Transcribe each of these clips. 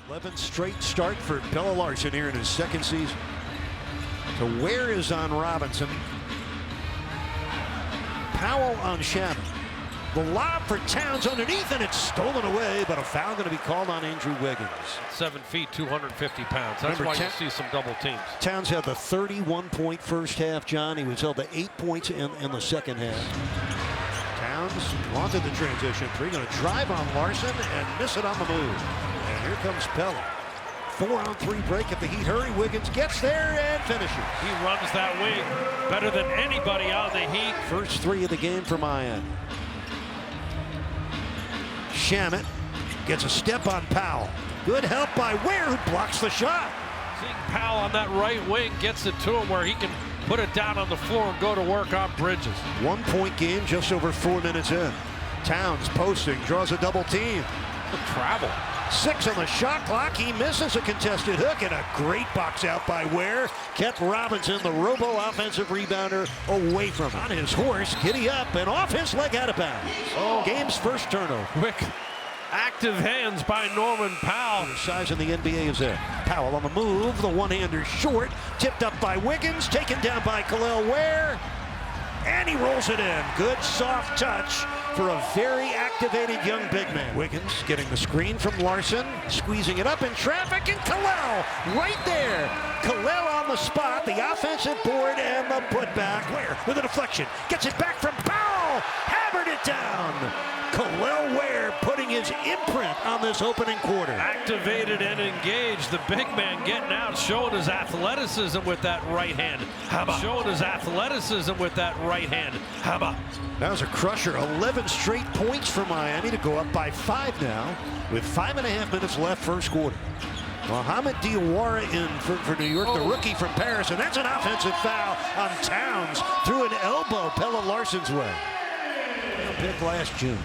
11th straight start for Kel'el here in his second season. So Ware is on Robinson. Powell on Shannon. The lob for Towns underneath, and it's stolen away, but a foul going to be called on Andrew Wiggins. 7 feet, 250 pounds. That's why you see some double teams. Towns had the 31-point first half, John. He was held to 8 points in the second half. Towns wanted the transition three, going to drive on Larson and miss it on the move. And here comes Kel'el. 4-on-3 break at the Heat. Hurry, Wiggins gets there and finishes. He runs that wing better than anybody on the Heat. First three of the game for Miami. Shamet gets a step on Powell. Good help by Ware, who blocks the shot. Seeing Powell on that right wing gets it to him where he can put it down on the floor and go to work on Bridges. 1 point game just over 4 minutes in. Towns posting, draws a double team. The travel. 6 on the shot clock. He misses a contested hook, and a great box out by Ware. Kept Robinson, the robo offensive rebounder, away from him. On his horse, giddy up and off his leg out of bounds. Oh, game's first turnover. Quick, active hands by Norman Powell. The size in the NBA is there. Powell on the move, the one-hander short, tipped up by Wiggins, taken down by Kel'el Ware, and he rolls it in. Good soft touch for a very activated young big man. Wiggins getting the screen from Larson, squeezing it up in traffic, and Kel'el right there. Kel'el on the spot, the offensive board and the putback. Ware with a deflection, gets it back from Powell, hammered it down. Kel'el Ware putting his imprint on this opening quarter. Activated and engaged. The big man getting out, showing his athleticism with that right hand. How about showing his athleticism with that right hand? How about? That was a crusher. 11 straight points for Miami to go up by 5 now with 5.5 minutes left first quarter. Mohamed Diawara in for New York, the rookie from Paris, and that's an offensive foul on Towns. Threw an elbow Pelle Larson's way. Pick last June.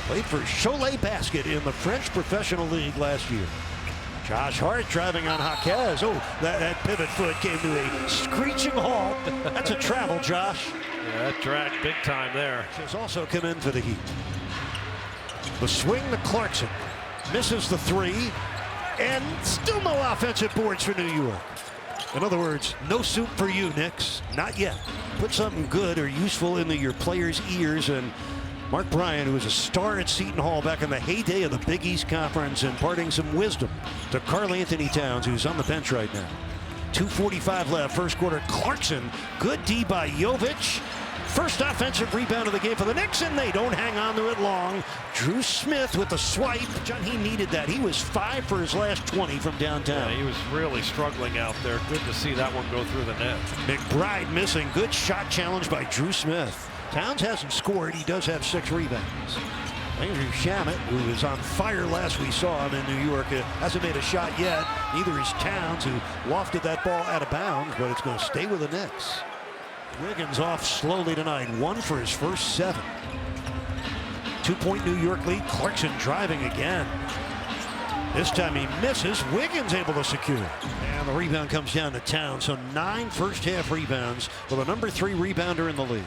Played for Cholet Basket in the French Professional League last year. Josh Hart driving on Jaquez. Oh, that pivot foot came to a screeching halt. That's a travel, Josh. Yeah, that dragged big time there. Has also come in for the Heat. The swing to Clarkson. Misses the three. And still no offensive boards for New York. In other words, no soup for you, Knicks. Not yet. Put something good or useful into your players' ears. And Mark Bryant, who was a star at Seton Hall back in the heyday of the Big East Conference, imparting some wisdom to Karl Anthony Towns, who's on the bench right now. 2:45 left, first quarter. Clarkson, good D by Jovic. First offensive rebound of the game for the Knicks, and they don't hang on to it long. Drew Smith with the swipe. John, he needed that. He was 5 for his last 20 from downtown. Yeah, he was really struggling out there. Good to see that one go through the net. McBride missing. Good shot challenge by Drew Smith. Towns hasn't scored. He does have 6 rebounds. Andrew Shamet, who was on fire last we saw him in New York, hasn't made a shot yet. Neither is Towns, who lofted that ball out of bounds, but it's going to stay with the Knicks. Wiggins off slowly tonight. 1 for his first 7. 2-point New York lead. Clarkson driving again. This time he misses. Wiggins able to secure. And the rebound comes down to Towns. So 9 first half rebounds for the number 3 rebounder in the league.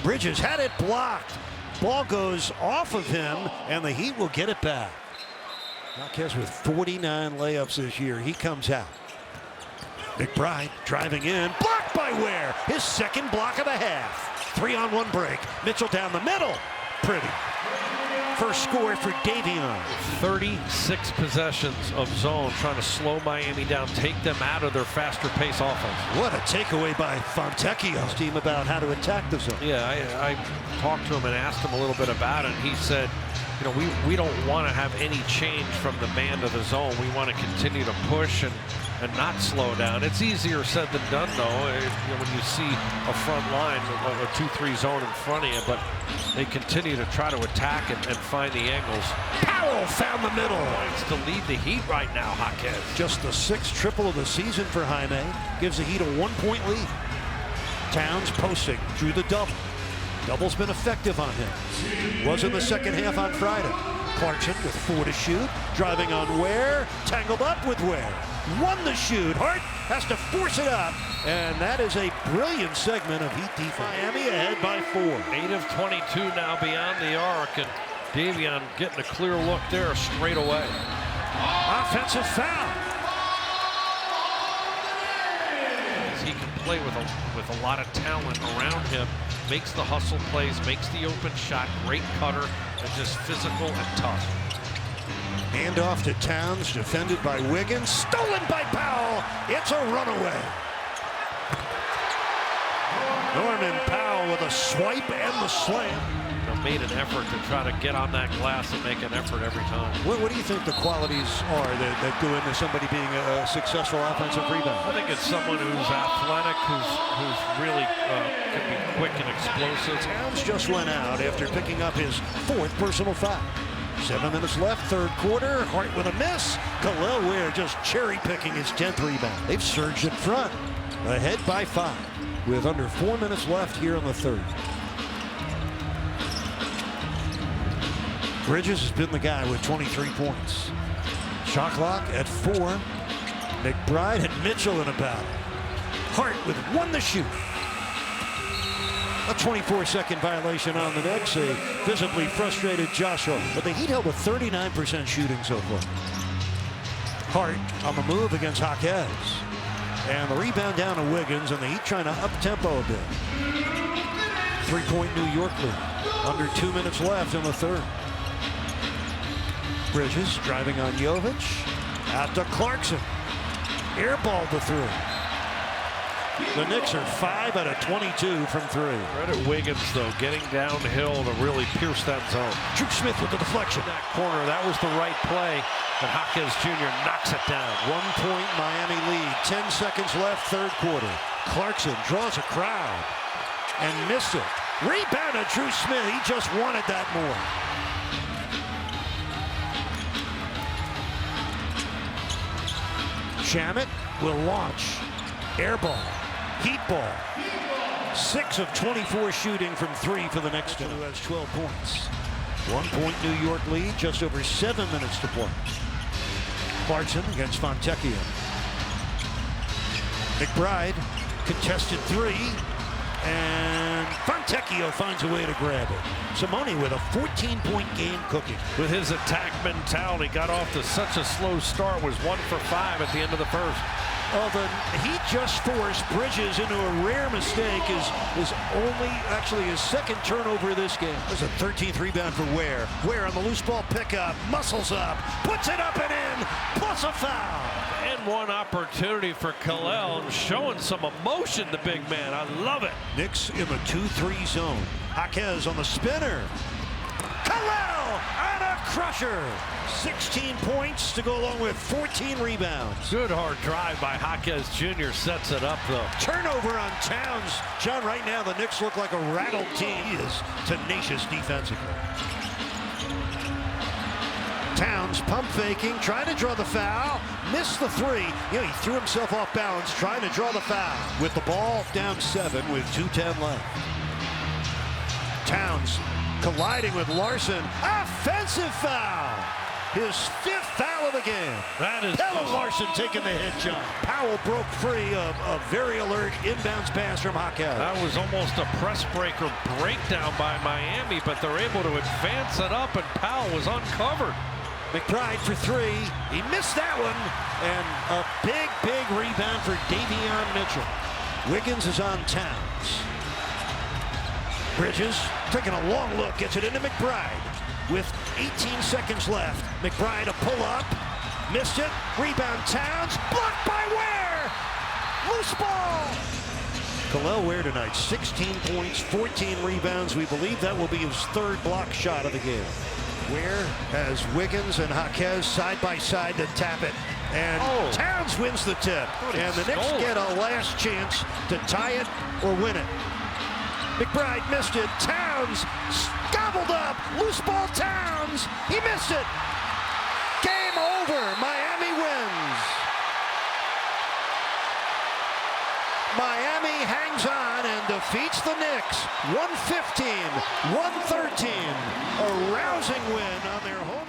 Bridges had it blocked. Ball goes off of him, and the Heat will get it back. Marquez with 49 layups this year. He comes out. McBride driving in. Blocked by Ware. His second block of the half. 3-on-1 break. Mitchell down the middle. Pretty. First score for Davion. 36 possessions of zone, trying to slow Miami down, take them out of their faster pace offense. What a takeaway by Fontecchio's team about how to attack the zone. Yeah, I talked to him and asked him a little bit about it, and he said, you know, we don't want to have any change from the man to the zone. We want to continue to push and not slow down. It's easier said than done, though, you know, when you see a front line, a 2-3 zone in front of you, but they continue to try to attack and find the angles. Powell found the middle. Points to lead the Heat right now, Jaquez. Just the 6th triple of the season for Jaime. Gives the Heat a 1-point lead. Towns posting, drew the double. Double's been effective on him. Was in the second half on Friday. Clarkson with 4 to shoot. Driving on Ware. Tangled up with Ware. 1 to shoot. Hart has to force it up. And that is a brilliant segment of Heat defense. Miami ahead by 4. 8 of 22 now beyond the arc. And Davion getting a clear look there straight away. Offensive foul. He can play with a lot of talent around him. Makes the hustle plays, makes the open shot, great cutter, and just physical and tough. Hand off to Towns, defended by Wiggins, stolen by Powell. It's a runaway. Norman Powell with a swipe and the slam. Made an effort to try to get on that glass and make an effort every time. What do you think the qualities are that go into somebody being a successful offensive rebound? I think it's someone who's athletic, who's really can be quick and explosive. Towns just went out after picking up his 4th personal foul. 7 minutes left, 3rd quarter. Hart with a miss. Kel'el Ware just cherry picking his 10th rebound. They've surged in front, ahead by 5, with under 4 minutes left here in the 3rd. Bridges has been the guy with 23 points. Shot clock at 4. McBride and Mitchell in a battle. Hart with 1 to shoot. A 24-second violation on the Knicks. A visibly frustrated Josh Hart. But the Heat held a 39% shooting so far. Hart on the move against Jaquez. And the rebound down to Wiggins, and the Heat trying to up-tempo a bit. 3-point New York lead. Under 2 minutes left in the 3rd. Bridges driving on Jovic. Out to Clarkson. Airball to 3. The Knicks are 5 out of 22 from 3. Credit Wiggins, though, getting downhill to really pierce that zone. Drew Smith with the deflection. That corner, that was the right play, and Jaquez Jr. knocks it down. 1-point Miami lead. 10 seconds left, 3rd quarter. Clarkson draws a crowd and missed it. Rebounded Drew Smith. He just wanted that more. Shamet will launch. Air ball. Heat ball. 6 of 24 shooting from 3 for the next two. Who has 12 points. 1-point New York lead. Just over 7 minutes to play. Clarkson against Fontecchio. McBride contested 3. And Fontecchio finds a way to grab it. Simone with a 14-point game cooking. With his attack mentality, got off to such a slow start, was 1 for 5 at the end of the 1st. Oh, the Heat just forced Bridges into a rare mistake. Is only actually his 2nd turnover of this game. There's a 13th rebound for Ware. Ware on the loose ball pickup, muscles up, puts it up and in, plus a foul. And 1 opportunity for Kel'el, showing some emotion, the big man. I love it. Knicks in the 2-3 zone. Jaquez on the spinner. Kel'el on a crusher. 16 points to go along with 14 rebounds. Good hard drive by Jaquez Jr. sets it up, though. Turnover on Towns. John, right now the Knicks look like a rattled team. He is tenacious defensively. Towns pump faking, trying to draw the foul, missed the 3. You know, he threw himself off balance, trying to draw the foul. With the ball down 7 with 2:10 left. Towns colliding with Larson. Offensive foul. His 5th foul of the game. That is Kel'el Larson taking the hit, John. Powell broke free of a very alert inbounds pass from Jaquez. That was almost a press breaker breakdown by Miami, but they're able to advance it up, and Powell was uncovered. McBride for 3. He missed that one. And a big rebound for Davion Mitchell. Wiggins is on Towns. Bridges taking a long look, gets it into McBride. With 18 seconds left. McBride a pull up. Missed it. Rebound Towns. Blocked by Ware. Loose ball. Kel'el Ware tonight. 16 points, 14 rebounds. We believe that will be his 3rd block shot of the game. Ware has Wiggins and Jaquez side by side to tap it. And Towns wins the tip. And the Knicks get a last chance to tie it or win it. McBride missed it. Towns gobbled up. Loose ball Towns. He missed it. Game over. Miami wins. Miami hangs on and defeats the Knicks. 115-113. A rousing win on their home.